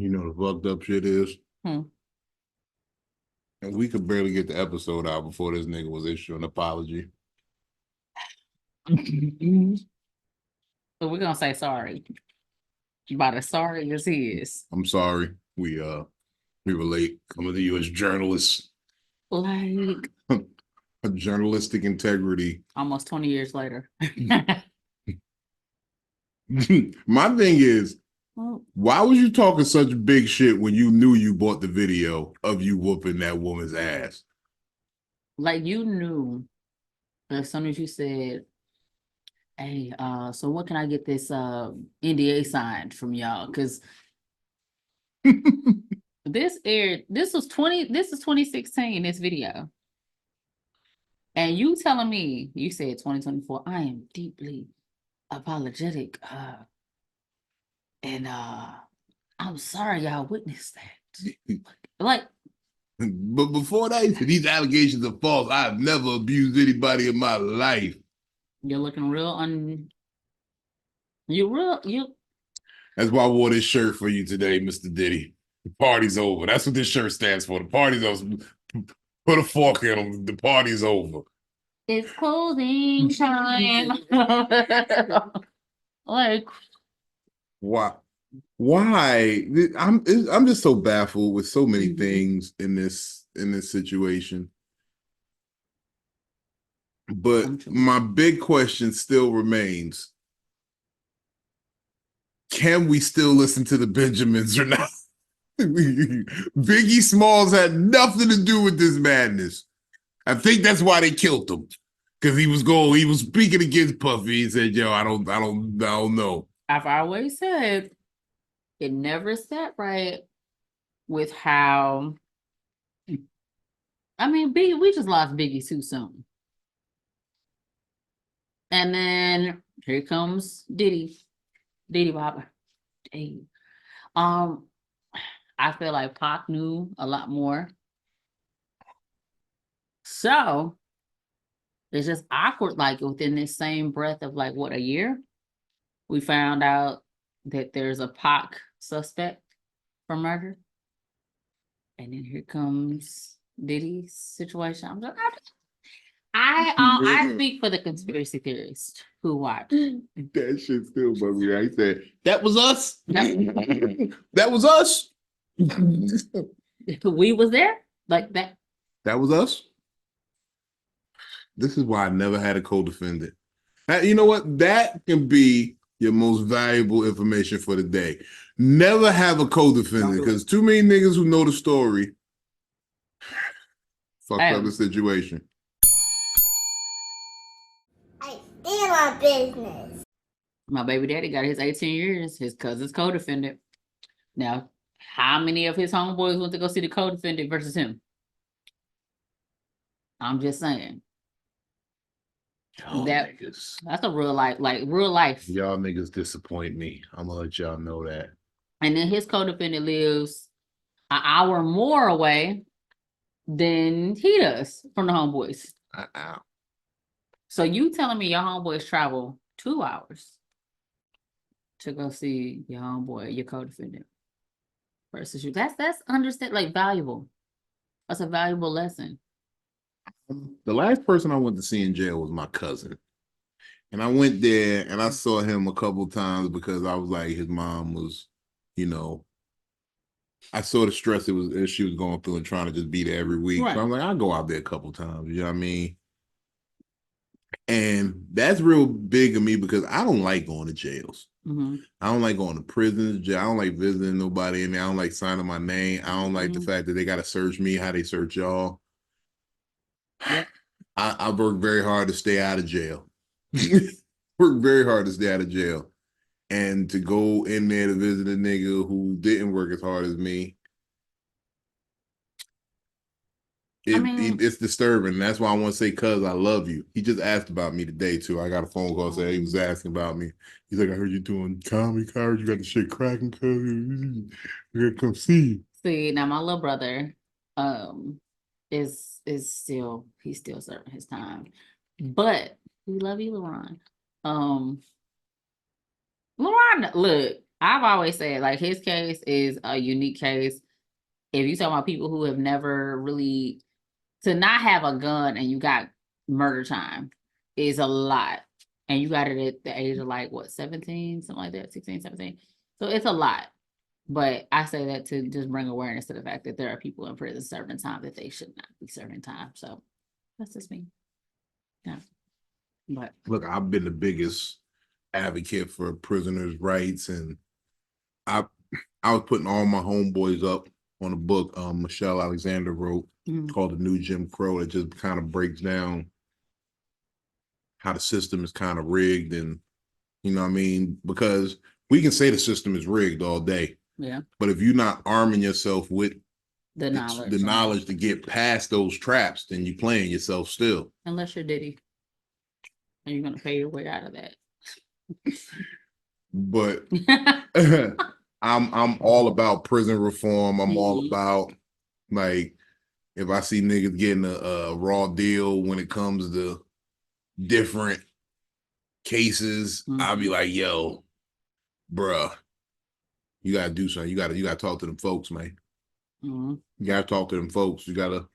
You know the fucked up shit is? Hmm. And we could barely get the episode out before this nigga was issuing an apology. So we're gonna say sorry. About as sorry as he is. I'm sorry. We were late coming to you as journalists. Like A journalistic integrity. almost 20 years later. My thing is, why was you talking such big shit when you knew you bought the video of you whooping that woman's ass? Like you knew as soon as you said, hey, so what can I get this NDA signed from y'all? Because this is 2016, this video. And you telling me, you said 2024, I am deeply apologetic. And I'm sorry y'all witnessed that. Like, but before that, these allegations are false. I have never abused anybody in my life. you're looking real That's why I wore this shirt for you today, Mr. Diddy. The party's over. That's what this shirt stands for. The party's over. Put a fork in them. The party's over. It's closing time. Like, why? I'm just so baffled with so many things in this situation. But my big question still remains: can we still listen to the Benjamins or not? Biggie Smalls had nothing to do with this madness. I think that's why they killed him. Because he was speaking against Puffy. He said, yo, I don't know. I've always said it never sat right with how, I mean, we just lost Biggie too soon. And then here comes Diddy Bop. Hey. I feel like Pac knew a lot more. So it's just awkward, like within this same breath of like what, a year, we found out that there's a Pac suspect for murder. And then here comes Diddy's situation. I'm just, I speak for the conspiracy theorists who watch. That shit still bugs me. I said, that was us. That was us. We was there like that. That was us. This is why I never had a co-defendant. You know what? That can be your most valuable information for the day. Never have a co-defendant because too many niggas who know the story fucked up the situation. I steal my business. My baby daddy got his 18 years. His cousin's co-defendant. Now, how many of his homeboys went to go see the co-defendant versus him? I'm just saying. That's a real life, like real life. Y'all niggas disappoint me. I'm gonna let y'all know that. And then his co-defendant lives an hour more away than he does from the homeboys. So you telling me your homeboys travel 2 hours to go see your homeboy, your co-defendant, versus you? That's understand, like valuable. That's a valuable lesson. The last person I went to see in jail was my cousin. And I went there and I saw him a couple times because I was like, his mom was, you know, I saw the stress she was going through and trying to just be there every week. Right. So I'm like, I'll go out there a couple times, you know what I mean? And that's real big of me because I don't like going to jails. Mm-hmm. I don't like going to prisons. I don't like visiting nobody in there. I don't like signing my name. I don't like the fact that they got to search me, how they search y'all. Yeah. I work very hard to stay out of jail. Work very hard to stay out of jail. And to go in there to visit a nigga who didn't work as hard as me, it's disturbing. That's why I want to say, cuz I love you. He just asked about me today, too. I got a phone call saying he was asking about me. He's like, I heard you doing comedy, cuz. You got the shit cracking, cuz. We gotta come see you. See, now my little brother is still, he's still serving his time. But we love you, LeRon. LeRon, look, I've always said, like, his case is a unique case. If you talk about people who have never really, to not have a gun and you got murder time is a lot. And you got it at the age of like, what, 17, something like that, 16, 17. So it's a lot. But I say that to just bring awareness to the fact that there are people in prison serving time that they should not be serving time. So that's just me. Yeah. But look, I've been the biggest advocate for prisoners' rights, and I was putting all my homeboys up on a book Michelle Alexander wrote called The New Jim Crow, that just kind of breaks down how the system is kind of rigged. And you know what I mean? Because we can say the system is rigged all day. yeah. But if you're not arming yourself with The knowledge. knowledge to get past those traps, then you're playing yourself still. Unless you're Diddy. And you're gonna pay your way out of that. But I'm all about prison reform. I'm all about, like, if I see niggas getting a raw deal when it comes to different cases, I'll be like, yo, bruh, you gotta do something. You gotta talk to them folks, man. You gotta talk to them folks. You gotta.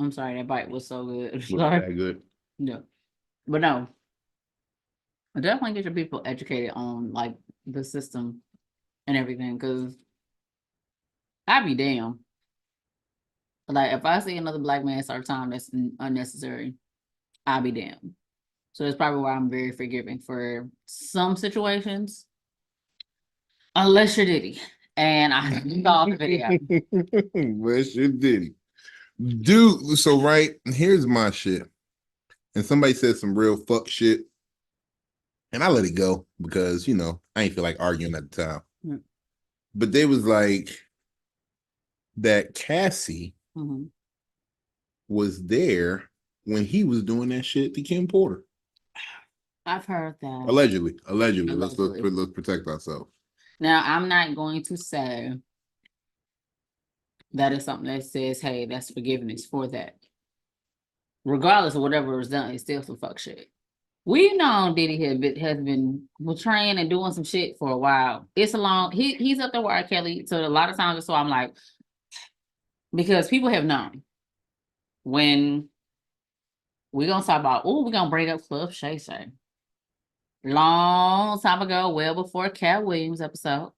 I'm sorry, that bite was so good. Was that good? Yeah. But no. Definitely get your people educated on like the system and everything, because I'd be damned. Like, if I see another black man start time that's unnecessary, I'll be damned. So that's probably why I'm very forgiving for some situations, unless you're Diddy. And I saw the video. Unless you're Diddy. Dude, so right, here's my shit. And somebody said some real fuck shit, and I let it go because, you know, I ain't feel like arguing at the time. But they was like that Cassie was there when he was doing that shit to Kim Porter. I've heard that. Allegedly. Let's protect ourselves. Now, I'm not going to say that is something that says, hey, that's forgiveness for that. Regardless of whatever was done, it's still some fuck shit. We know Diddy has been betraying and doing some shit for a while. It's a long, he's up there with R. Kelly. So a lot of times, so I'm like, because people have known when we're gonna talk about, we're gonna bring up Club Shay Shay. Long time ago, well before Cat Williams episode,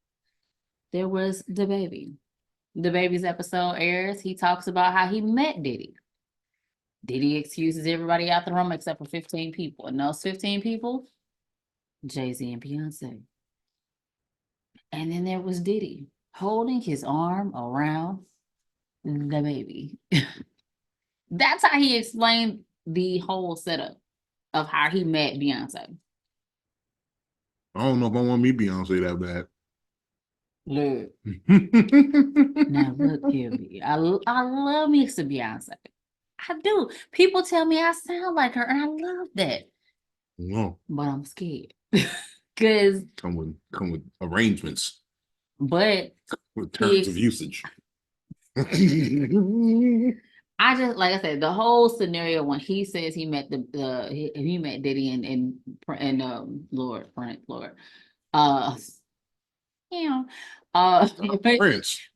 there was the baby. The baby's episode airs. He talks about how he met Diddy. Diddy excuses everybody out the room except for 15 people. And those 15 people, Jay-Z and Beyonce. And then there was Diddy holding his arm around the baby. That's how he explained the whole setup of how he met Beyonce. I don't know if I want me Beyonce that bad. Look. Now look here, B. I love me some Beyonce. I do. People tell me I sound like her, and I love that. No. But I'm scared. Cause come with arrangements. But with terms of usage. I just, like I said, the whole scenario when he says he met he met Diddy and Lord. Prince.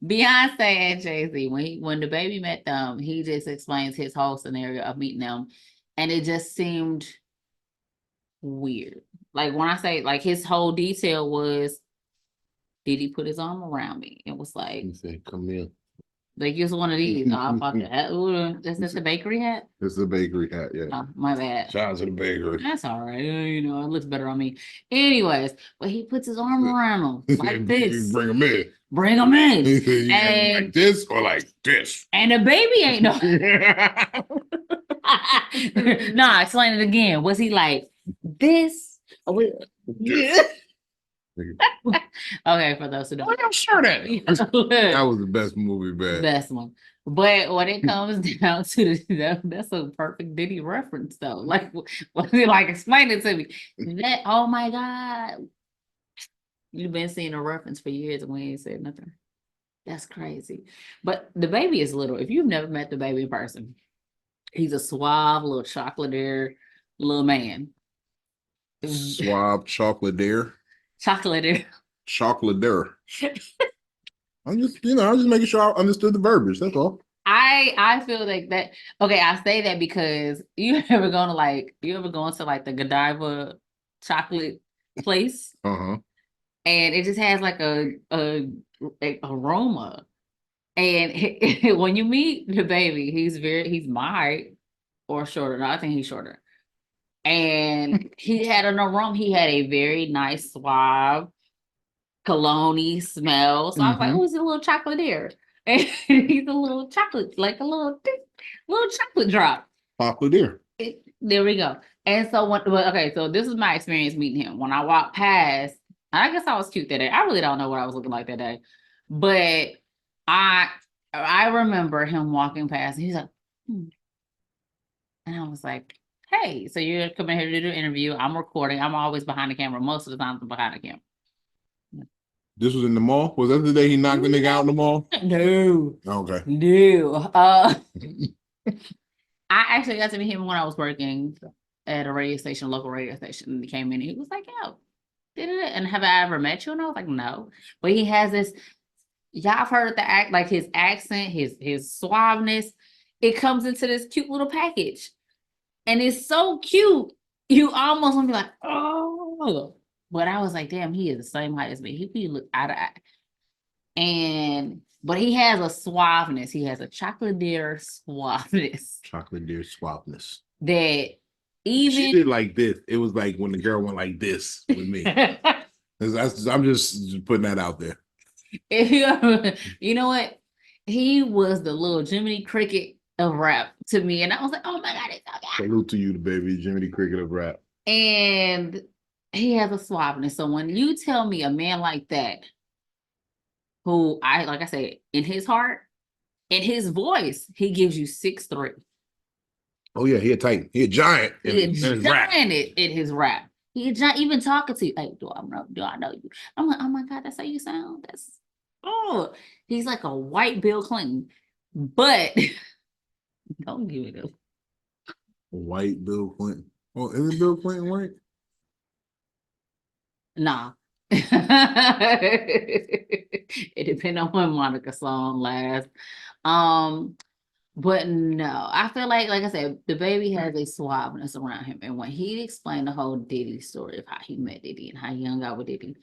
Beyonce and Jay-Z, when the baby met them, he just explains his whole scenario of meeting them, and it just seemed weird. Like, when I say, like, his whole detail was, did he put his arm around me? It was like, he said, come in. Like, use one of these. Oh, fuck that. Is this a bakery hat? It's a bakery hat, yeah. Oh, my bad. Shout out to the bakery. That's all right. You know, it looks better on me. Anyways, but he puts his arm around him like this. Bring him in. Bring him in. And like this or like this. And the baby ain't no. Nah, explain it again. Was he like this? Yeah. Okay, for those who don't. I'm sure that was the best movie, man. Best one. But when it comes down to that's a perfect Diddy reference, though. Like, explain it to me. That, oh my God, you've been seeing a reference for years and we ain't said nothing. That's crazy. But the baby is little. If you've never met the baby in person, he's a suave little chocolatier little man. Suave chocolatier. Chocolate. Chocolate there. I'm just making sure I understood the verbiage. That's all. I feel like that. Okay, I say that because you ever gone to like the Godiva chocolate place, Uh-huh. and it just has like a aroma. And when you meet the baby, he's my height or shorter. No, I think he's shorter. And he had an aroma. He had a very nice suave cologne smell. So I was like, oh, he's a little chocolatier. And he's a little chocolate, like a little chocolate drop. Chocolate there. There we go. And so okay, so this is my experience meeting him. When I walked past, I guess I was cute that day. I really don't know what I was looking like that day. But I remember him walking past and he's like, and I was like, hey, so you're coming here to do an interview. I'm recording. I'm always behind the camera. Most of the time I'm behind the camera. This was in the mall? Was that the day he knocked the nigga out in the mall? No. Okay. No. I actually got to meet him when I was working at a radio station, local radio station. And he came in and he was like, yo, and have I ever met you? And I was like, no. But he has this, y'all have heard the act, like his accent, his suaveness. It comes into this cute little package. And it's so cute. You almost want to be like, oh. But I was like, damn, he is the same height as me. He look eye to eye. But he has a suaveness. He has a chocolatier suaveness. Chocolatier suaveness. That even she did like this. It was like when the girl went like this with me. I'm just putting that out there. You know what? He was the little Jiminy Cricket of rap to me. And I was like, oh my God, it's so good. Salute to you, the baby, Jiminy Cricket of rap. And he has a suaveness. So when you tell me a man like that, who like I said, in his heart, in his voice, he gives you 6'3". Oh yeah, he a titan. He a giant in his rap. In his rap. He a giant, even talking to you. Hey, do I know you? I'm like, oh my God, that's how you sound. He's like a white Bill Clinton. But don't give it up. White Bill Clinton. Oh, isn't Bill Clinton white? Nah. It depends on when Monica song lasts. But no, I feel like I said, the baby has a suaveness around him. And when he explained the whole Diddy story of how he met Diddy and how he hung out with Diddy,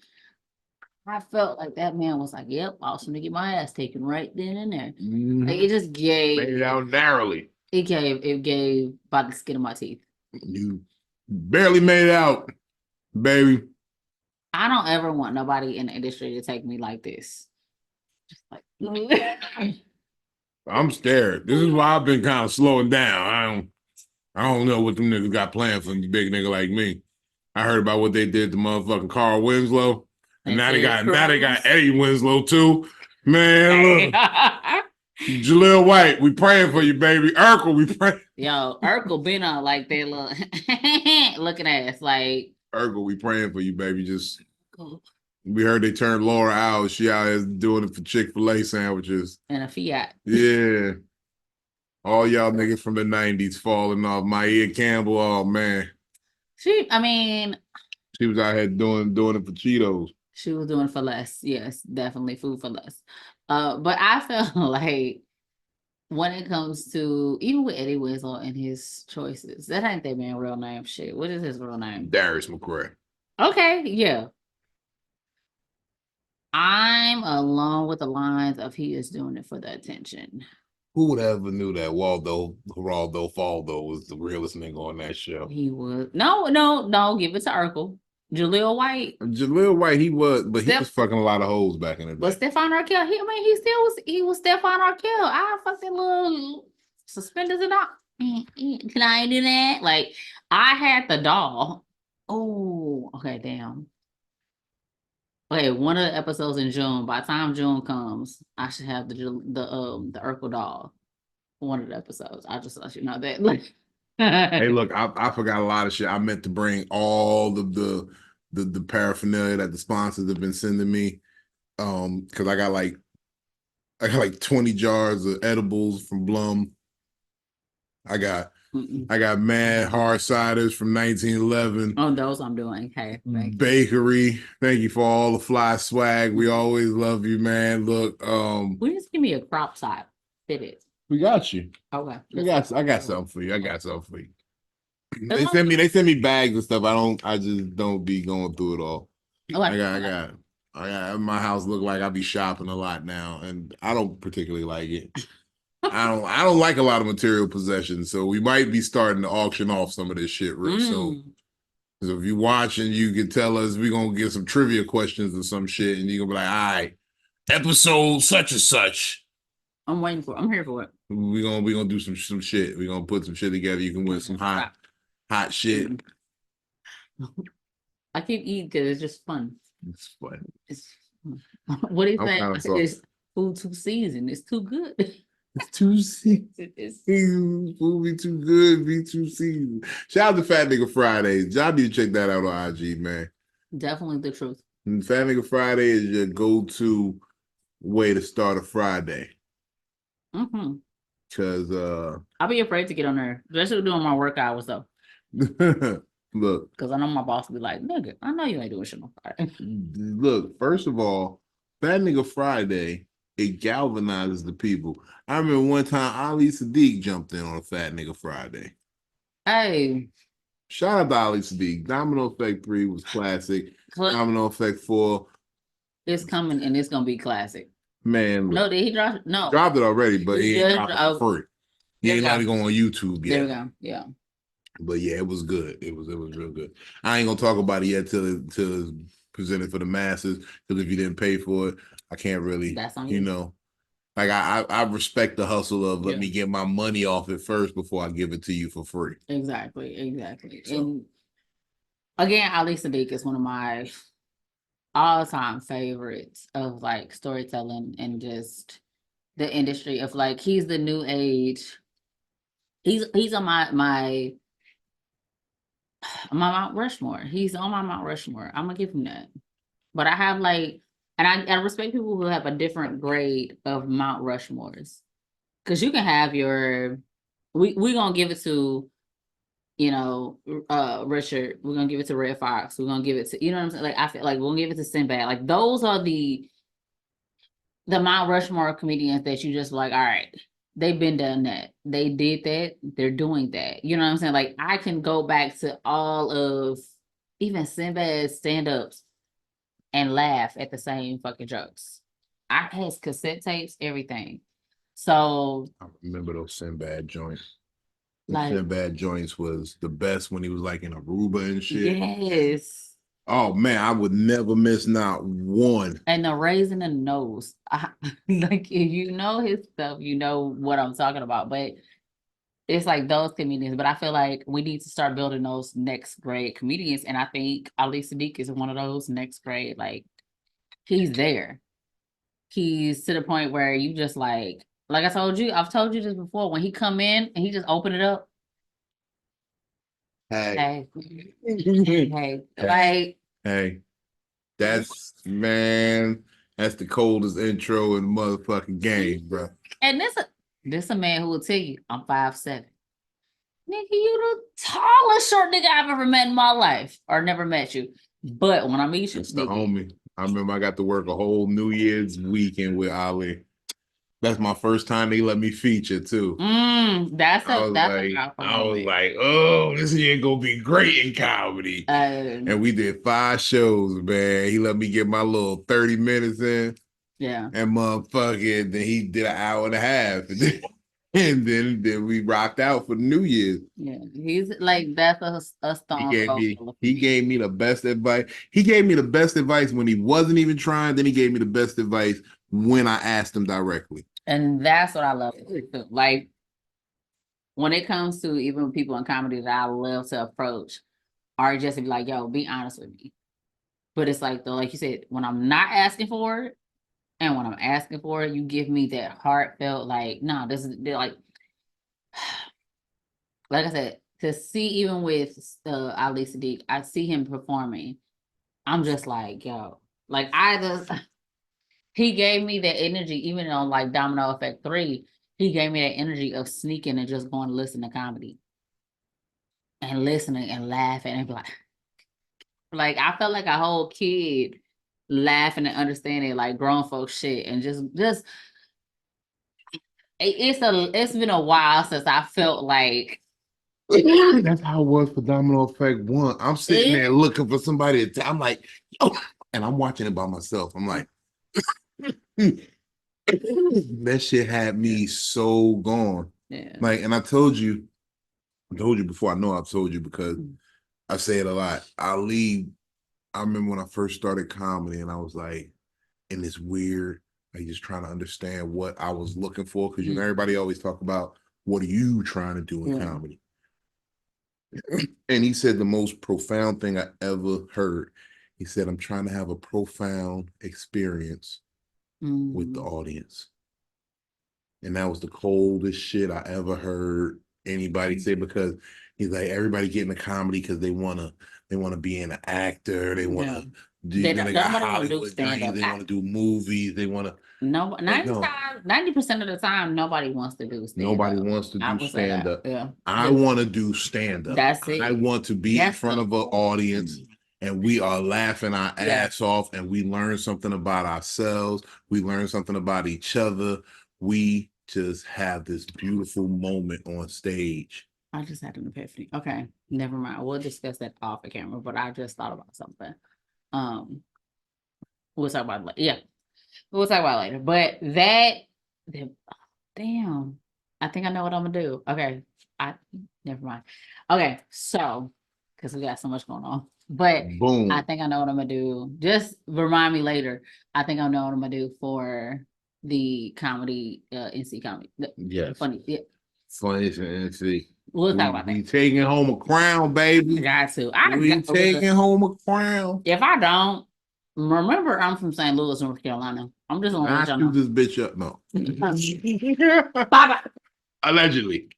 I felt like that man was like, yep, awesome to get my ass taken right then and there. Mm-hmm. Like, it just gave. Made it out narrowly. It gave by the skin of my teeth. You barely made it out, baby. I don't ever want nobody in the industry to take me like this. Just like I'm scared. This is why I've been kind of slowing down. I don't know what them niggas got planned for a big nigga like me. I heard about what they did to motherfucking Carl Winslow. And now they got Eddie Winslow too. Man, look. Jaleel White, we praying for you, baby. Urkel, we praying. Yo, Urkel been on like that little looking ass. Like Urkel, we praying for you, baby. Just we heard they turned Laura out. She out here doing it for Chick-fil-A sandwiches. And a Fiat. Yeah. All y'all niggas from the 90s falling off. Maia Campbell, oh man. She was out here doing it for Cheetos. She was doing for less. Yes, definitely food for less. But I feel like when it comes to, even with Eddie Winslow and his choices, that ain't that man's real name. Shit. What is his real name? Darius McCray. Okay, yeah. I'm along with the lines of he is doing it for the attention. Who would ever knew that Geraldo Faldo was the realest nigga on that show? He was. No, give it to Urkel. Jaleel White, he was, but he was fucking a lot of hoes back in the day. But Stephon Urkel, he was Stephon Urkel. I fucking little suspenders and all. Can I do that? Like, I had the doll. Oh, okay, damn. Okay, one of the episodes in June. By the time June comes, I should have the Urkel doll. One of the episodes. I'll just let you know that. Like, hey, look, I forgot a lot of shit. I meant to bring all the paraphernalia that the sponsors have been sending me. Because I got like 20 jars of edibles from Blum. I got I got mad hard ciders from 1911. Oh, those I'm doing. Hey, Bakery. Thank you for all the fly swag. We always love you, man. Look, we just give me a crop top. Fit it. we got you. Okay. I got something for you. I got something for you. They send me bags and stuff. I just don't be going through it all. I got my house look like I be shopping a lot now, and I don't particularly like it. I don't like a lot of material possessions, so we might be starting to auction off some of this shit. So if you watching, you can tell us. We're gonna get some trivia questions or some shit, and you're gonna be like, all right, episode such and such. I'm here for it. We're gonna do some shit. We're gonna put some shit together. You can win some hot shit. I keep eating because it's just fun. It's fun. What do you think? It's food too seasoned. It's too good. It's too seasoned. Food be too good, be too seasoned. Shout out to Fat Nigga Fridays. Y'all need to check that out on IG, man. Definitely the truth. And Fat Nigga Friday is your go-to way to start a Friday. Because I'll be afraid to get on there, especially doing my work hours though. Look, because I know my boss will be like, nigga, I know you ain't doing shit on Friday. Look, first of all, Fat Nigga Friday, it galvanizes the people. I remember one time Ali Sadiq jumped in on a Fat Nigga Friday. Hey. Shout out to Ali Sadiq. Domino Effect 3 was classic. Domino Effect 4. It's coming and it's gonna be classic. Man, look, no, did he drop? No, dropped it already, but he ain't dropped it for free. He ain't allowed to go on YouTube yet. There we go. Yeah. But yeah, it was good. It was real good. I ain't gonna talk about it yet till it's presented for the masses. Because if you didn't pay for it, I can't really. That's on you. You know, like I respect the hustle of let me get my money off it first before I give it to you for free. Exactly. So. And again, Ali Sadiq is one of my all-time favorites of like storytelling and just the industry of like he's the new age. He's on my Mount Rushmore. He's on my Mount Rushmore. I'm gonna give him that. But I have like, and I respect people who have a different grade of Mount Rushmores. Because you can have your, we gonna give it to, you know, Richard. We're gonna give it to Red Fox. We're gonna give it to, you know what I'm saying? Like I feel like we'll give it to Sinbad. Like those are the Mount Rushmore comedians that you just like, all right, they've been done that. They did that. They're doing that. You know what I'm saying? Like I can go back to all of even Sinbad's stand-ups and laugh at the same fucking jokes. I had cassette tapes, everything. So I remember those Sinbad joints. Like, Sinbad joints was the best when he was like in Aruba and shit. Yes. Oh man, I would never miss not one. And the raising the nose. Like if you know his stuff, you know what I'm talking about. But it's like those comedians. But I feel like we need to start building those next grade comedians. And I think Ali Sadiq is one of those next grade. Like he's there. He's to the point where you just like I told you, I've told you this before. When he come in and he just open it up. Hey. That's that's the coldest intro in the motherfucking game, bro. And this a man who will tell you, I'm 5'7". Nigga, you the tallest short nigga I've ever met in my life, or never met you. But when I meet you, it's the homie. I remember I got to work a whole New Year's weekend with Ali. That's my first time they let me feature too. I was like, oh, this year gonna be great in comedy. And we did 5 shows, man. He let me get my little 30 minutes in. Yeah. And motherfucking, then he did an hour and a half. And then we rocked out for New Year's. Yeah, he's like that's a stone. He gave me the best advice. He gave me the best advice when he wasn't even trying. Then he gave me the best advice when I asked him directly. And that's what I love. Like when it comes to even people in comedy that I love to approach, are just to be like, yo, be honest with me. But it's like though, like you said, when I'm not asking for it, and when I'm asking for it, you give me that heartfelt, like, no, this is like I said, to see even with Ali Sadiq, I see him performing. I'm just like, yo, like he gave me that energy, even on like Domino Effect 3, he gave me that energy of sneaking and just going to listen to comedy. and listening and laughing and be like I felt like a whole kid laughing and understanding like grown folks shit and just it's been a while since I felt like That's how it was for Domino Effect 1. I'm sitting there looking for somebody to I'm like, yo, and I'm watching it by myself. I'm like, that shit had me so gone. yeah. Like, and I told you before. I know I've told you because I say it a lot. I remember when I first started comedy and I was like, in this weird, like just trying to understand what I was looking for. Cause you know, everybody always talk about what are you trying to do in comedy? And he said the most profound thing I ever heard. He said, I'm trying to have a profound experience with the audience. And that was the coldest shit I ever heard anybody say because he's like, everybody getting a comedy because they wanna be an actor, they wanna do they got Hollywood dreams, they want to do movies, they want to 90% of the time nobody wants to do stand-up. Nobody wants to do stand-up. Yeah. I want to do stand-up. That's it. I want to be in front of an audience and we are laughing our ass off and we learn something about ourselves. We learn something about each other. We just have this beautiful moment on stage. I just had an epiphany. Okay, never mind. We'll discuss that off the camera, but I just thought about something. We'll talk about it later. Yeah. We'll talk about it later. But damn, I think I know what I'm gonna do. Okay. Never mind. Okay, so because we got so much going on. But boom. I think I know what I'm gonna do. Just remind me later. I think I know what I'm gonna do for the comedy, NC comedy. Yes. Funny. Yeah. Funny NC. We'll talk about that. We taking home a crown, baby. Got to. We taking home a crown. If I don't, remember I'm from St. Louis, North Carolina. I'm just gonna let y'all know. This bitch up. No. Bye-bye. Allegedly.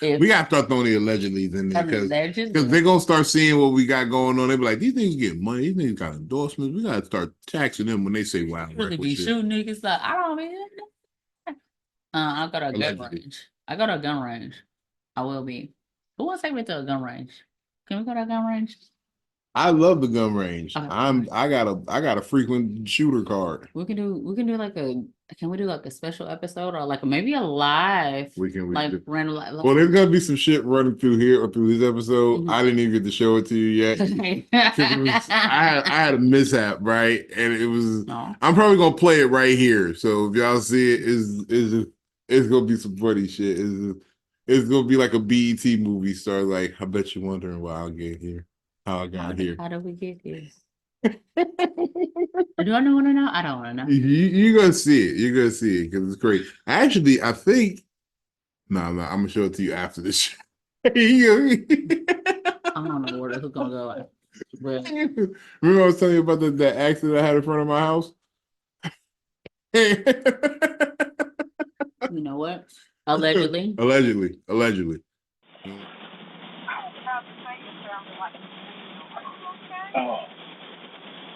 We gotta start throwing the allegedlys in there because they're gonna start seeing what we got going on. They be like, these niggas get money, these niggas got endorsements. We gotta start taxing them when they say wow. Really be shooting niggas like I don't mean I go to a gun range. I go to a gun range. I will be. Who wants to take me to a gun range? Can we go to a gun range? I love the gun range. I got a frequent shooter card. We can do like can we do like a special episode or like maybe a live? Random live. Well, there's gonna be some shit running through here or through this episode. I didn't even get to show it to you yet. I had a mishap, right? And it was I'm probably gonna play it right here. So if y'all see it, it's gonna be some funny shit. It's gonna be like a BET movie star. Like, I bet you're wondering why I'll get here. How I got here. How did we get here? Do I want to know? I don't want to know. You're gonna see it. You're gonna see it because it's great. Actually, I think. No, I'm gonna show it to you after this show. I don't know where this is gonna go. But... Remember I was telling you about that accident I had in front of my house? You know what? Allegedly. Oh,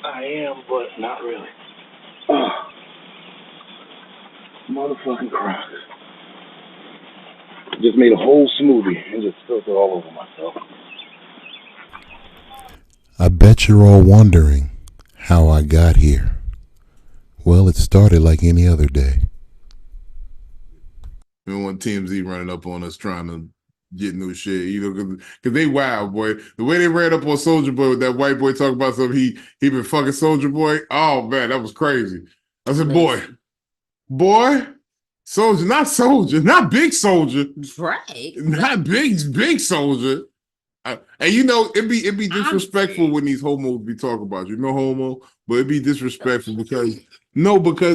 I am, but not really. Motherfucking Crocs. Just made a whole smoothie and just spilled it all over myself. I bet you're all wondering how I got here. Well, it started like any other day. Remember when TMZ running up on us trying to get new shit, you know, because they wild, boy. The way they ran up on Soldier Boy with that white boy talking about something he been fucking Soldier Boy. Oh man, that was crazy. I said, boy, Soldier, not Big Soldier, right? Not big Soldier. And you know, it'd be disrespectful when these homos be talking about you. No homo, but it'd be disrespectful because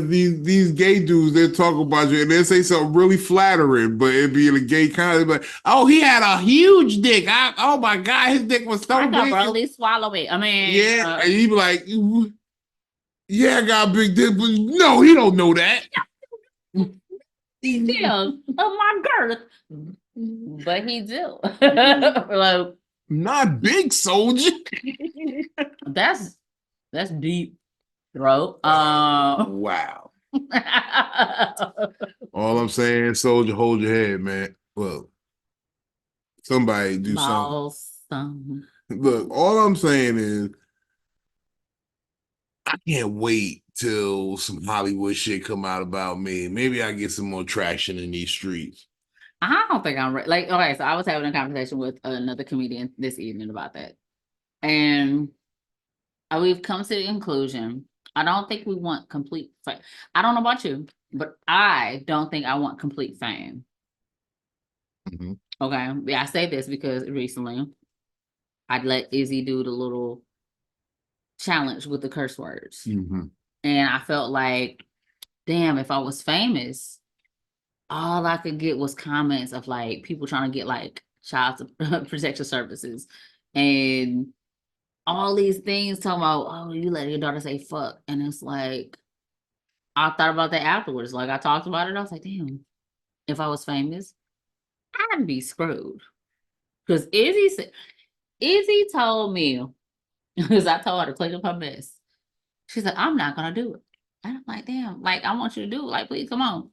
these gay dudes, they talk about you and they say something really flattering, but it'd be in a gay kind of like, oh, he had a huge dick. Oh my God, his dick was so big. I could barely swallow it. I mean, yeah, and he'd be like, yeah, I got a big dick, but no, he don't know that. Still of my girth, but he do. Like, not Big Soldier. That's deep throat. Wow. All I'm saying, Soldier, hold your head, man. Well, somebody do something. Balls. Look, all I'm saying is I can't wait till some Hollywood shit come out about me. Maybe I get some more traction in these streets. I don't think I'm like, okay, so I was having a conversation with another comedian this evening about that. And we've come to the conclusion. I don't think we want complete fame. I don't know about you, but I don't think I want complete fame. Mm-hmm. Okay. Yeah, I say this because recently I'd let Izzy do the little challenge with the curse words. Mm-hmm. And I felt like, damn, if I was famous, all I could get was comments of like people trying to get like child protection services and all these things talking about, oh, you let your daughter say fuck. And it's like, I thought about that afterwards. Like I talked about it. I was like, damn, if I was famous, I'd be screwed. Because Izzy told me, because I told her to clean up her mess. She said, I'm not gonna do it. And I'm like, damn, like I want you to do it. Like, please come on.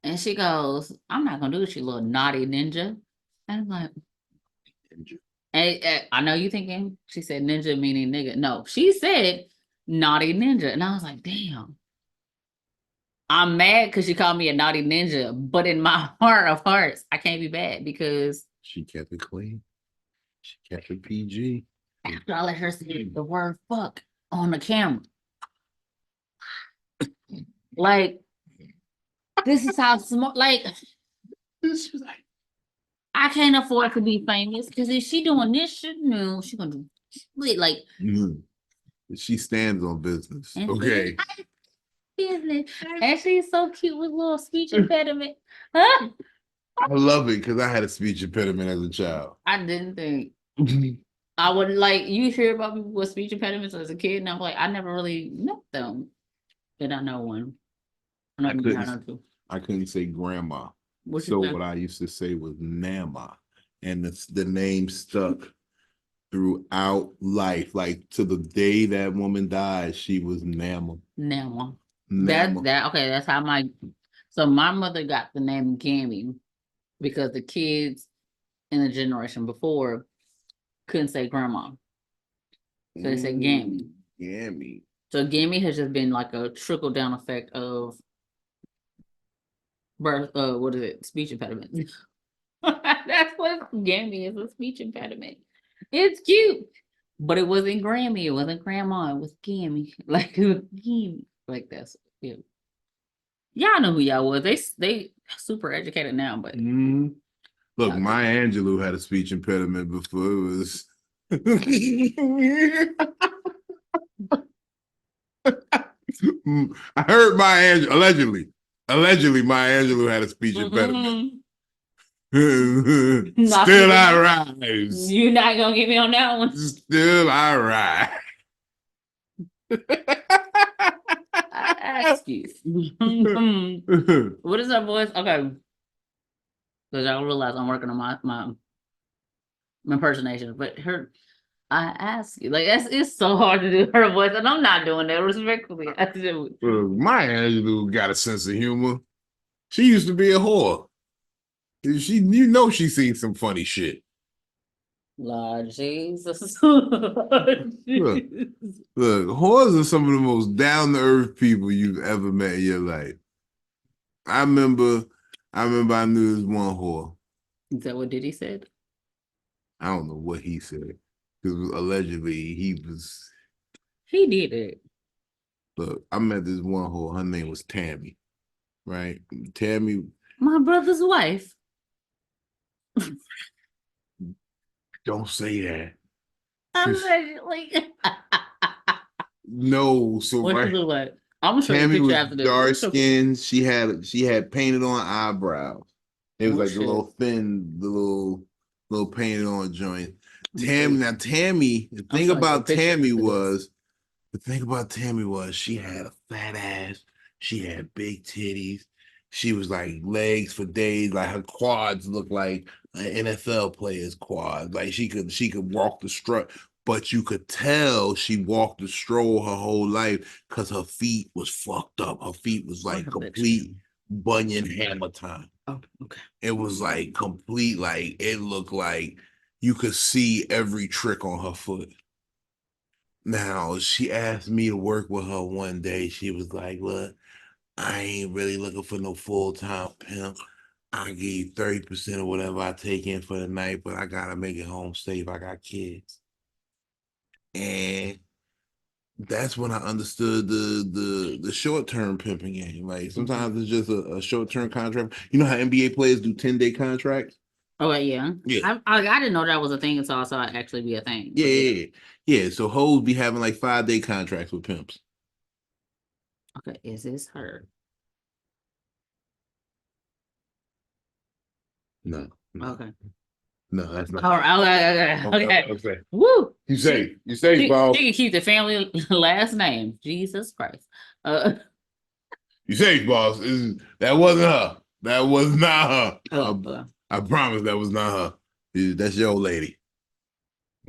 And she goes, I'm not gonna do it, you little naughty ninja. And I'm like, Ninja. and I know you thinking she said ninja meaning nigga. No, she said naughty ninja. And I was like, damn. I'm mad because she called me a naughty ninja, but in my heart of hearts, I can't be bad because She kept it clean. She kept it PG. after I let her say the word fuck on the camera, like this is how smart. Like She was like, I can't afford to be famous because if she doing this shit, no, she gonna do like she stands on business. and Okay. business. And she's so cute with little speech impediment. Huh? I love it because I had a speech impediment as a child. I didn't think I would like you hear about people with speech impediments as a kid, and I'm like, I never really met them. Did I know one? I couldn't say grandma. So what I used to say was Nama. And the name stuck throughout life. Like to the day that woman died, she was Nama. Nama. Nama. That's how my mother got the name Gammy because the kids in the generation before couldn't say grandma. So they said Gammy. Gammy. So Gammy has just been like a trickle down effect of birth, what is it? Speech impediment. That's what Gammy is, a speech impediment. It's cute. But it wasn't Grammy, it wasn't grandma, it was Gammy. Like it was Gammy. Like that's yeah. Y'all know who y'all was. They super educated now, but Look, Maya Angelou had a speech impediment before it was I heard Maya Angelou allegedly Maya Angelou had a speech impediment. Still I rise. You're not gonna get me on that one. Still I rise. I ask you. What is her voice? Okay. Because I realize I'm working on my impersonation, but I ask you, like it's so hard to do her voice, and I'm not doing that respectfully. Maya Angelou got a sense of humor. She used to be a whore. She's seen some funny shit. Lord Jesus. Look, whores are some of the most down-to-earth people you've ever met in your life. I remember I knew this one whore. Is that what Diddy said? I don't know what he said. Because allegedly he did it. Look, I met this one whore. Her name was Tammy. Right? Tammy. My brother's wife. Don't say that. Allegedly. No, so what right. She look like? I'm gonna show Tammy you a was picture after this. dark skinned. She had painted on eyebrows. It was like a little thin, the little painted on joint. Tammy. The thing about Tammy was she had a fat ass. She had big titties. She was like legs for days. Like her quads looked like an NFL player's quad. Like she could walk the strut, but you could tell she walked the stroll her whole life because her feet was fucked up. Her feet was like complete bunion hammer time. Oh, okay. It was like complete, like it looked like you could see every trick on her foot. Now, she asked me to work with her one day. She was like, look, I ain't really looking for no full-time pimp. I give you 30% of whatever I take in for the night, but I gotta make it home safe. I got kids. And that's when I understood the short-term pimping game. Like sometimes it's just a short-term contract. You know how NBA players do 10-day contracts? Oh yeah. Yeah. I didn't know that was a thing until I saw it actually be a thing. Yeah, But yeah, yeah. So hoes be having like 5-day contracts with pimps. Okay, is this her? No, Okay. no, that's not. All right. Okay. Okay. Woo. You She say, boss. can keep the family last name. Jesus Christ. You say, boss. That wasn't her. That was not her. Oh, I promise that was not her. That's your old lady.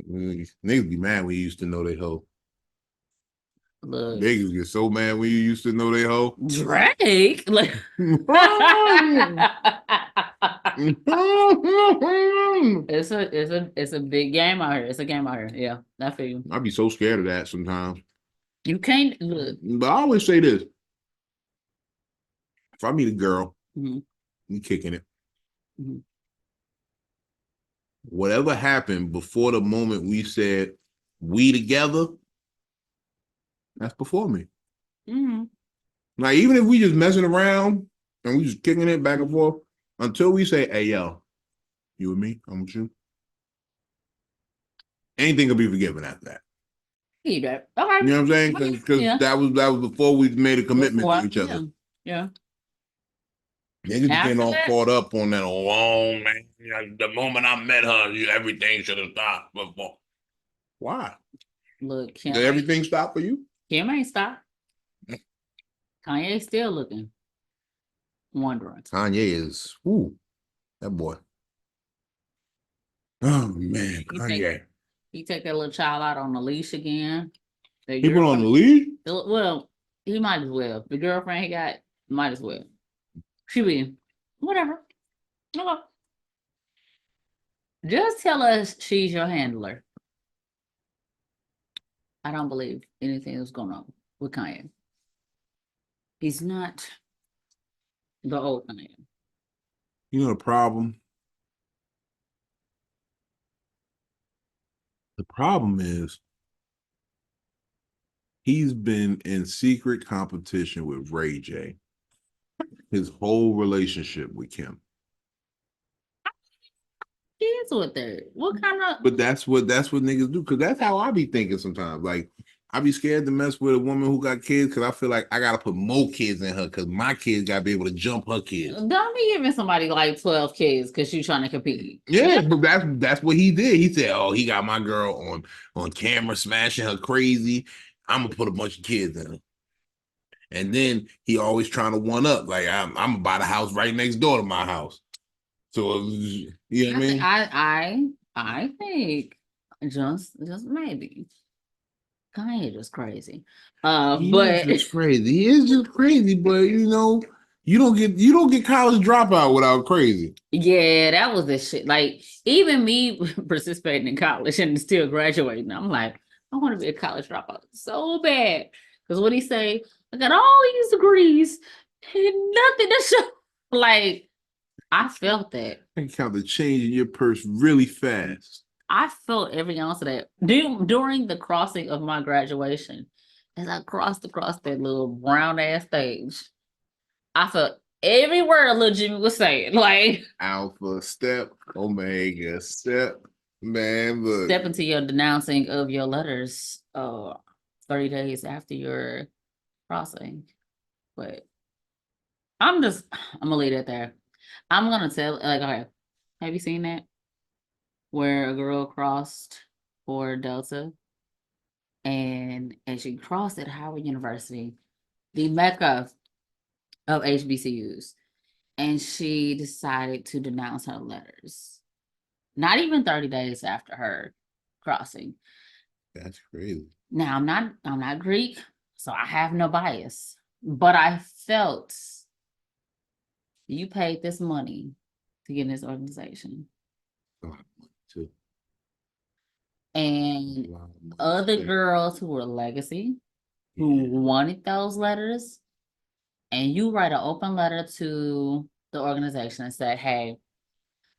Niggas be mad when you used to know they hoe. look. Niggas get so mad when you used to know they hoe. Drake. Like it's a big game out here. It's a game out here. Yeah, I feel you. I'd be so scared of that sometimes. You can't look. But I always say this. If I meet a girl, Mhm. we kicking it. Mhm. Whatever happened before the moment we said we together, that's before me. Mhm. Like even if we just messing around and we just kicking it back and forth, until we say, hey yo, you and me, I'm with you. Anything will be forgiven after that. You that. Okay. You know what I'm saying? Because Yeah. that was before we made a commitment to each other. Yeah. Niggas just getting After all that? caught up on that alone, man. The moment I met her, everything should have stopped before. Why? Look, Did everything stop for you? Kim ain't stopped. Kanye still looking. Wondering. Kanye is, that boy. Oh man, Kanye. He take that little child out on the leash again. The He put on the girlfriend- lead? Well, he might as well. The girlfriend he got might as well. She be whatever. Okay. Just tell us she's your handler. I don't believe anything that's going on with Kanye. He's not the old Kanye. You know the problem? The problem is he's been in secret competition with Ray J his whole relationship with Kim. He is with her. What kind of? But that's what niggas do, because that's how I be thinking sometimes. Like I be scared to mess with a woman who got kids because I feel like I gotta put more kids in her because my kids gotta be able to jump her kids. Don't be giving somebody like 12 kids because you trying to compete. Yeah, but that's what he did. He said, "Oh, he got my girl on camera smashing her crazy. I'm gonna put a bunch of kids in her." And then he always trying to one up. Like I'm gonna buy the house right next door to my house. So you know what I mean? I think just maybe Kanye just crazy. But He is just crazy. He is just crazy, but you don't get college dropout without crazy. yeah, that was the shit. Like even me participating in college and still graduating, I'm like, I want to be a college dropout so bad. Because what he say, I got all these degrees and nothing to show. Like I felt that. I can count the change in your purse really fast. I felt every ounce of that during the crossing of my graduation. As I crossed across that little brown ass stage, I felt every word little Jimmy was saying. Like Alpha step, omega step, man. Look, step into your denouncing of your letters 30 days after your crossing. But I'm gonna leave it there. I'm gonna tell okay, have you seen that? Where a girl crossed for Delta and she crossed at Howard University, the mecca of HBCUs, and she decided to denounce her letters. Not even 30 days after her crossing. that's crazy. Now I'm not Greek, so I have no bias, but I felt You paid this money to get in this organization. A lot of money, too. And A lot of money other spent. girls who were legacy, who wanted those letters, and you write an open letter to the organization and say, hey,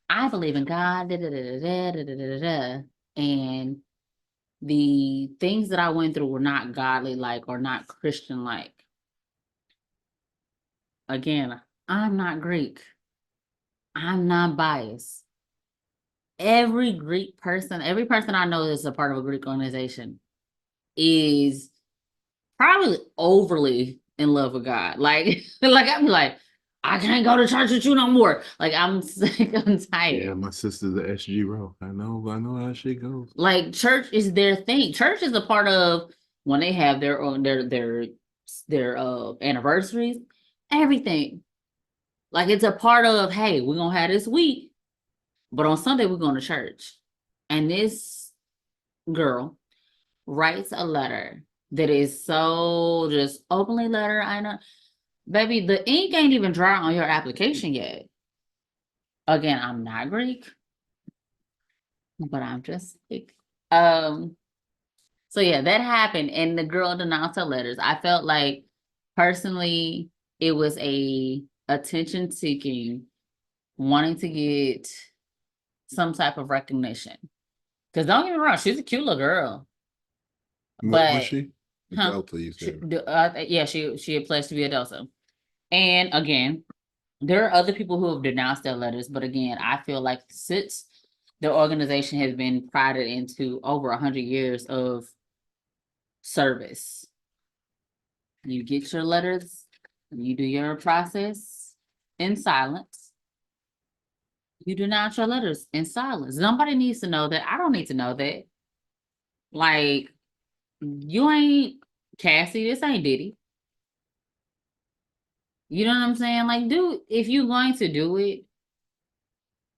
I believe in God, da, da, da, da, da, da, da, da, da, and the things that I went through were not godly like or not Christian like. Again, I'm not Greek. I'm not biased. Every person I know that's a part of a Greek organization is probably overly in love with God. Like, like I'm like, I can't go to church with you no more. Like I'm sick, I'm tired. Yeah, my sister's the SG row. I know how shit goes. Like church is their thing. Church is a part of when they have their own their anniversaries, everything. Like it's a part of, hey, we're gonna have this week, but on Sunday we're going to church. And this girl writes a letter that is so just openly letter. I know, baby, the ink ain't even dry on your application yet. Again, I'm not Greek, but I'm just like, so yeah, that happened, and the girl denounced her letters. I felt like personally, it was a attention seeking, wanting to get some type of recognition. Because don't get me wrong, she's a cute little girl. What was But she? huh, Delta, you said. yeah, she had pledged to be a Delta. And again, there are other people who have denounced their letters, but again, I feel like since the organization has been prided into over 100 years of service, you get your letters, you do your process in silence. You denounce your letters in silence. Nobody needs to know that. I don't need to know that. Like, you ain't Cassie, this ain't Diddy. You know what I'm saying? Like, if you're going to do it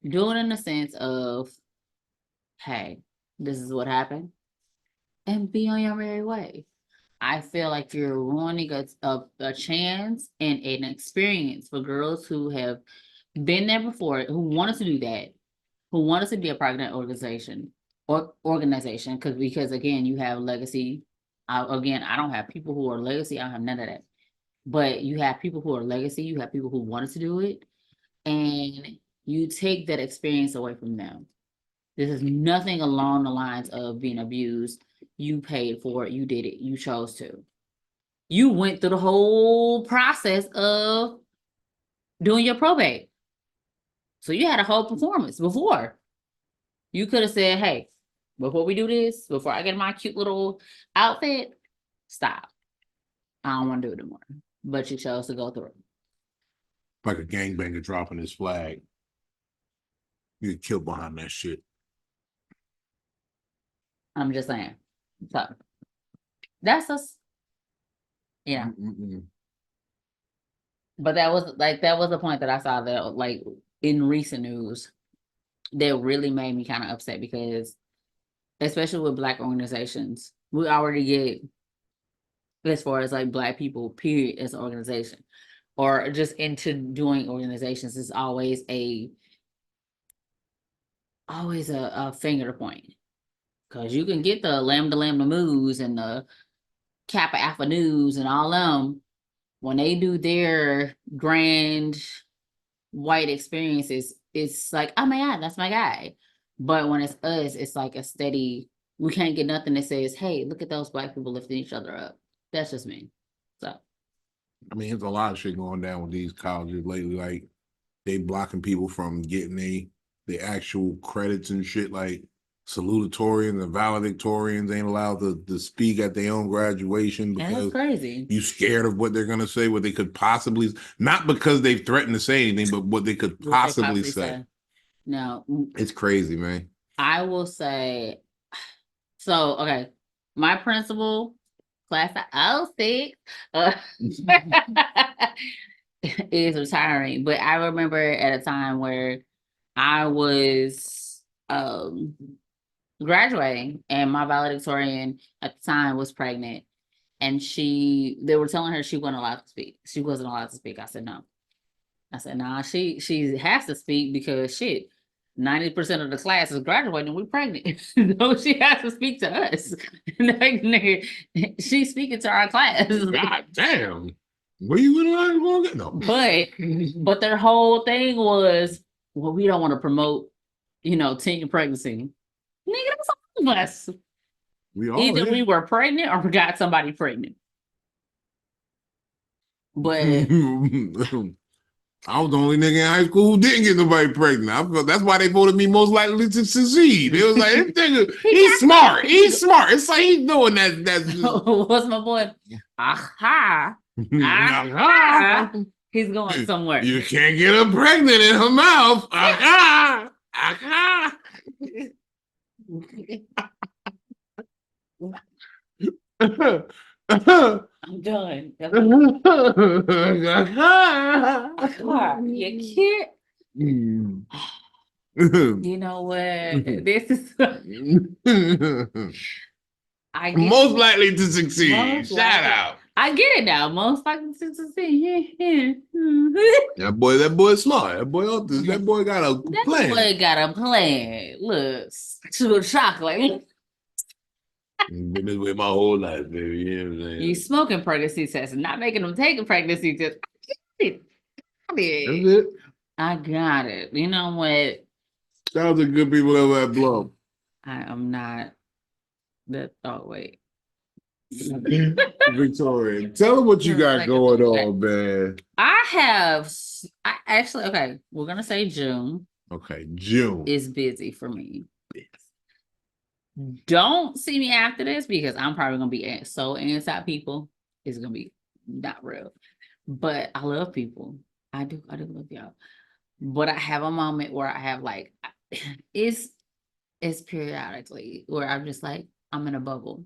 in the sense of, hey, this is what happened, and be on your merry way. I feel like you're ruining a chance and an experience for girls who have been there before, who wanted to do that, who wanted to be a part of that organization, because again, you have legacy. Again, I don't have people who are legacy. I don't have none of that. But you have people who are legacy. You have people who wanted to do it, and you take that experience away from them. This is nothing along the lines of being abused. You paid for it. You did it. You chose to. You went through the whole process of doing your probate. So you had a whole performance before. You could have said, hey, before we do this, before I get my cute little outfit, stop. I don't want to do it anymore. But you chose to go through. Like a gangbanger dropping his flag. You get killed behind that shit. I'm just saying. So that's us. Yeah. But that was the point that I saw that like in recent news that really made me kind of upset, because especially with Black organizations, we already get, as far as like Black people, period, as an organization, or just into doing organizations, is always a finger to point. Because you can get the Lambda Lambda Moos and the Kappa Alpha News and all them, when they do their grand white experiences, it's like, oh my God, that's my guy. But when it's us, it's like a steady, we can't get nothing that says, hey, look at those Black people lifting each other up. That's just me. So I mean, there's a lot of shit going down with these colleges lately. Like, they blocking people from getting the actual credits and shit. Like, salutatorians and valedictorians ain't allowed to speak at their own graduation and that's because crazy. you scared of what they're gonna say, what they could possibly, not because they've threatened to say anything, but what they could What they possibly say. Now, It's crazy, man. I will say, so okay, my principal, class of 06, is retiring. But I remember at a time where I was graduating, and my valedictorian at the time was pregnant, and they were telling her she wasn't allowed to speak. She wasn't allowed to speak. I said no. I said, nah, she has to speak because shit, 90% of the class is graduating. We're pregnant. No, she has to speak to us. Like, nigga, she's speaking to our class. God damn. Where you gonna get no? But their whole thing was, well, we don't want to promote, teen pregnancy. Nigga, that's all of us. We all Either here. we were pregnant or we got somebody pregnant. But I was the only nigga in high school who didn't get nobody pregnant. I felt that's why they voted me most likely to succeed. It was like, this nigga, he's smart. He's smart. It's like he's doing that. That's what's my boy? Aha. Aha. He's going somewhere. You can't get her pregnant in her mouth. Aha. Aha. I'm done. You can't. You know what? This is I get most it. likely to succeed. Most Shout likely. out. I get it now. Most likely to succeed. That boy's smart. That boy got a That plan. boy got a plan. Look, chocolate. Been this way my whole life, baby. You know what I'm saying? You smoking pregnancy tests and not making them take a pregnancy test. That's it. I got it. You know what? Shout out to good people over at Blow. I am not. Wait. Victoria, tell them what you got going on, man. I actually, okay, we're going to say June Okay, June. is busy for me. Don't see me after this because I'm probably going to be so anti people. It's going to be not real. But I love people. I do love y'all. But I have a moment where I have like, it's periodically where I'm just like, I'm in a bubble.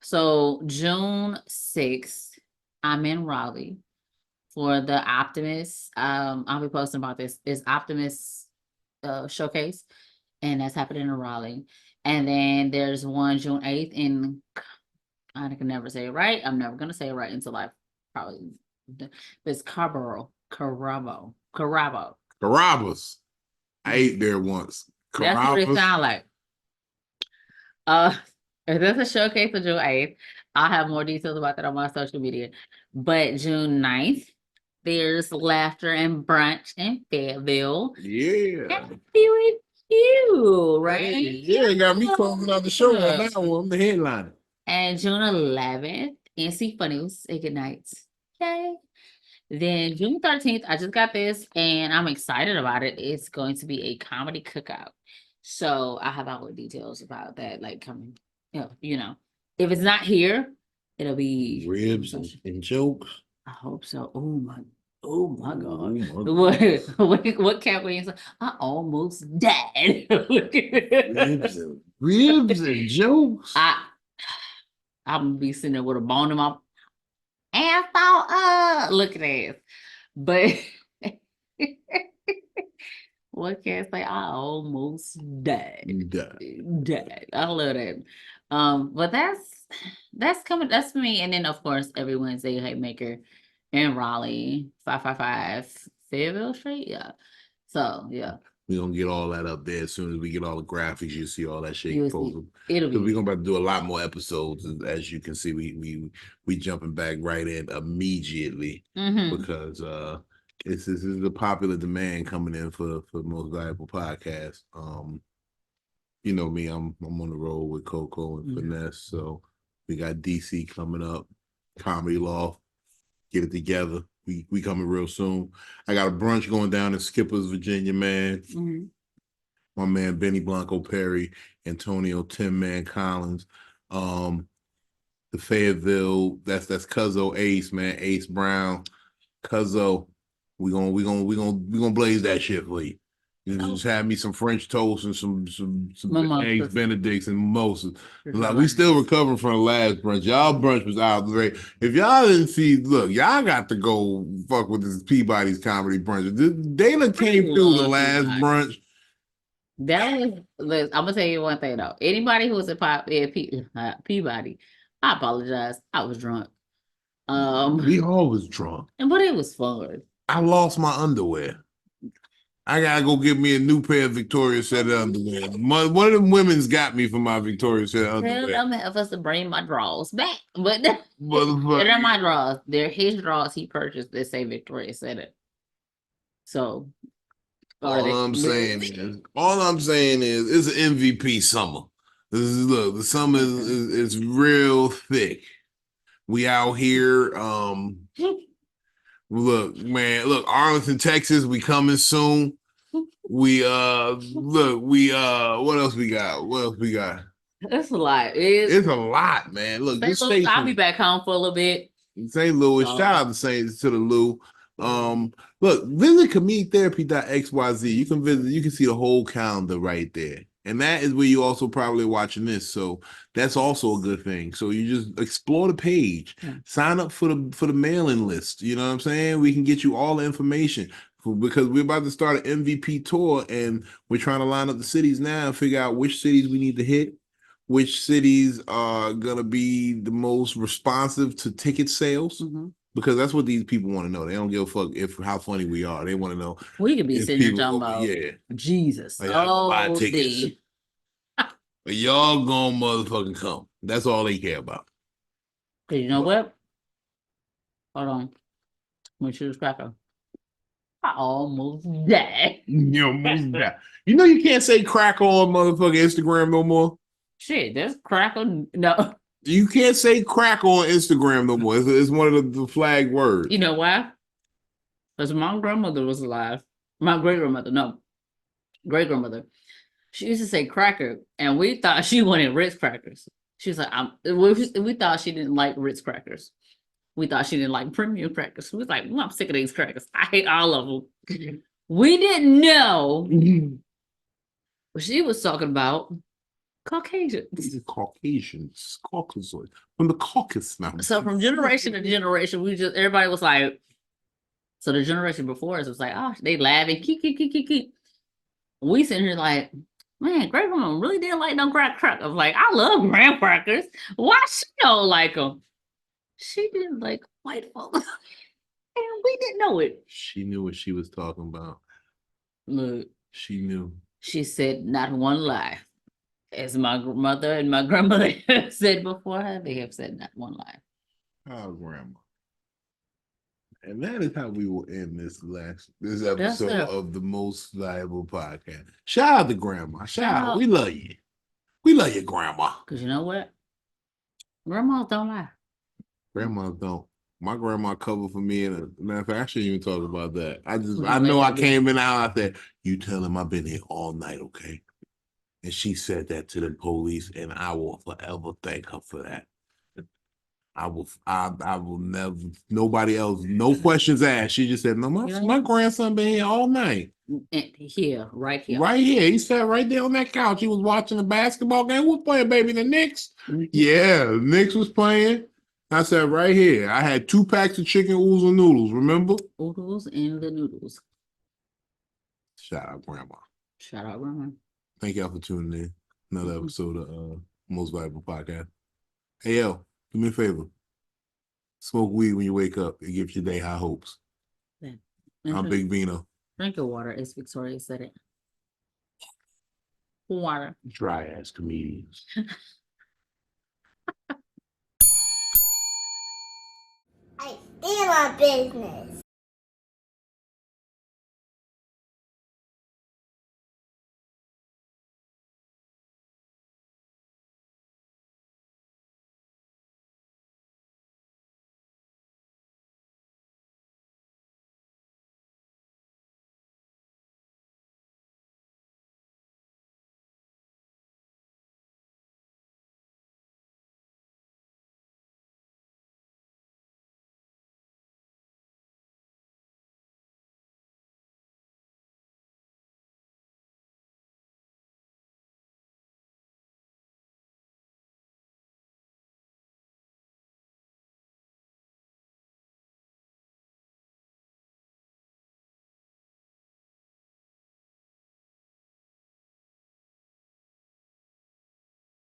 So June 6th, I'm in Raleigh for the Optimus. I'll be posting about this. It's Optimus showcase, and that's happening in Raleigh. And then there's one June 8th in, I can never say it right. I'm never gonna say it right until I probably. It's Carabas. I ate there once. That's what it sounds like. If there's a showcase on June 8th, I'll have more details about that on my social media. But June 9th, there's Laughter and Brunch in Fayetteville. Yeah. Happy with you, right? Yeah, got me closing out the show on that one. I'm the headliner. And June 11th, NC Funnies, say good night. Okay. Then June 13th, I just got this and I'm excited about it. It's going to be a comedy cookout. So I have all the details about that, like coming, if it's not here, it'll be Ribs and jokes. I hope so. Oh my God. Oh my God. What Cat Williams? I almost died. Ribs and jokes. I'm gonna be sitting there with a bone in my ass out. Look at this. But what can I say? I almost died. Died. I love that. But that's coming. That's me. And then of course every Wednesday, Haymaker in Raleigh, 555 Fayetteville Street. Yeah. So yeah. We're gonna get all that up there as soon as we get all the graphics. You see all that shit. It'll be. We're gonna about to do a lot more episodes. As you can see, we jumping back right in immediately because this is a popular demand coming in for most valuable podcasts. You know me, I'm on the road with Coco and Finesse. So we got DC coming up, Comedy Law. Get it together. We coming real soon. I got a brunch going down in Skippers, Virginia, man. My man Benny Blanco Perry, Antonio Tin Man Collins, the Fayetteville. That's Cuzzo Ace, man. Ace Brown, Cuzzo. We gonna blaze that shit for you. You just have me some French toast and some eggs Benedicts and mimosas. Like we still recovering from the last brunch. Y'all brunch was out the way. If y'all didn't see, look, y'all got to go fuck with this Peabody's comedy brunch. Dana came through the last brunch. That was. I'm gonna tell you one thing though. Anybody who was at Peabody, I apologize. I was drunk. We all was drunk, but it was fun. I lost my underwear. I gotta go get me a new pair of Victoria's Secret underwear. One of them women's got me for my Victoria's Secret Tell underwear. them have us to bring my drawers back. But they're Motherfucker. not my drawers. They're his drawers he purchased that say Victoria said it. So All I'm saying is it's an MVP summer. Look, the summer is real thick. We out here. Look, man, Arlington, Texas, we coming soon. We what else we got? What else we got? It's a lot. It's a lot, man. Look, this station. I'll be back home for a little bit. St. Louis, shout out to the Lou. Look, visit ComedicTherapy.xyz. You can see the whole calendar right there. And that is where you also probably watching this. So that's also a good thing. So you just explore the page, sign up for the mailing list. You know what I'm saying? We can get you all the information because we're about to start an MVP tour and we're trying to line up the cities now and figure out which cities we need to hit, which cities are gonna be the most responsive to ticket sales. Because that's what these people want to know. They don't give a fuck how funny we are. They want to know. We could be sitting here talking about Jesus. Like, buy tickets. But y'all gonna motherfucking come. That's all they care about. You know what? Hold on. When she was cracker. I almost died. You almost died. You know you can't say cracker on motherfucking Instagram no more. Shit, there's cracker. No. You can't say crack on Instagram no more. It's one of the flag words. You know why? Because my grandmother was alive. My great-grandmother, she used to say cracker, and we thought she wanted Ritz crackers. She was like, we thought she didn't like Ritz crackers. We thought she didn't like premium crackers. We was like, I'm sick of these crackers. I hate all of them. We didn't know what she was talking about. Caucasians. Caucasians. Caucasoid. From the Caucasus now. So from generation to generation, everybody was like, so the generation before us was like, oh, they laughing, keep. We sitting here like, man, great grandma really didn't like no cracker. I was like, I love graham crackers. Why she don't like them? She didn't like white folks. And we didn't know it. She knew what she was talking about. Look. She knew. She said not one lie. As my mother and my grandmother have said before her, they have said not one lie. Oh, grandma. And that is how we will end this episode of the Most Valuable Podcast. Shout out to grandma. Shout out. We love you. We love you, grandma. Because you know what? Grandmas don't lie. Grandmas don't. My grandma covered for me, and matter of fact, I shouldn't even talk about that. I know I came in out there. You tell him I've been here all night, okay? And she said that to the police, and I will forever thank her for that. I will never, nobody else, no questions asked. She just said, no, my grandson been here all night. Here, right here. Right here. He sat right there on that couch. He was watching the basketball game. Who was playing, baby? The Knicks? Yeah, the Knicks was playing. I said, right here. I had 2 packs of chicken oodles noodles, remember? Oodles and the noodles. Shout out, Grandma. Shout out, Grandma. Thank y'all for tuning in. Another episode of Most Valuable Podcast. Hey, yo, do me a favor. Smoke weed when you wake up. It gives your day high hopes. Yeah. I'm Big Vino. Drink your water, as Victoria said it. Water. Dry ass comedians. I stand on business.